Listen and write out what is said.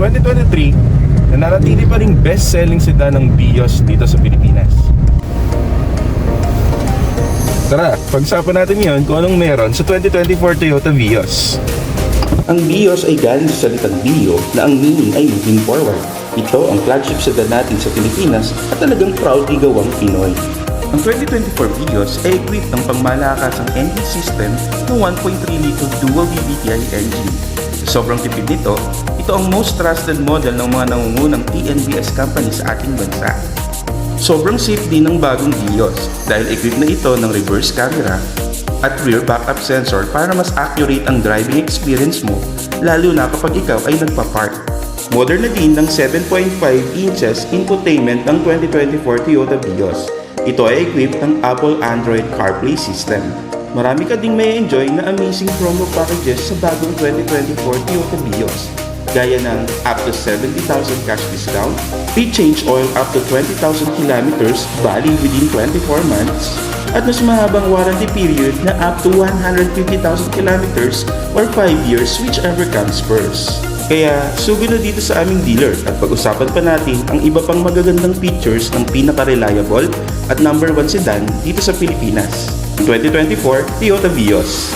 2023, nananatili pa ring best-selling sedan ng Vios dito sa Pilipinas. Tara, pag-usapan natin ngayon kung anong meron sa 2024 Toyota Vios. Ang Vios ay galing sa salitang Vio na ang meaning ay moving forward. Ito ang flagship sedan natin sa Pilipinas at talagang proudly gawang Pinoy. Ang 2024 Vios ay equipped ng pangmalakasang engine system ng 1.3-liter dual VVTi engine. Sa sobrang tipid nito, ito ang most trusted model ng mga nangungunang TNVS company sa ating bansa. Sobrang safe din ng bagong Vios dahil equipped na ito ng reverse camera at rear backup sensor para mas accurate ang driving experience mo, lalo na kapag ikaw ay nagpa-park. Modern na din ng 7.5 inches infotainment ng 2024 Toyota Vios. Ito ay equipped ng Apple Android CarPlay system. Marami ka ding may enjoy na amazing promo packages sa bagong 2024 Toyota Vios, gaya ng up to 70,000 cash discount, free change oil up to 20,000 kilometers valid within 24 months, at mas mahabang warranty period na up to 150,000 kilometers or 5 years whichever comes first. Kaya sugo na dito sa aming dealer at pag-usapan pa natin ang iba pang magagandang features ng pinaka-reliable at #1 sedan dito sa Pilipinas. 2024 Toyota Vios.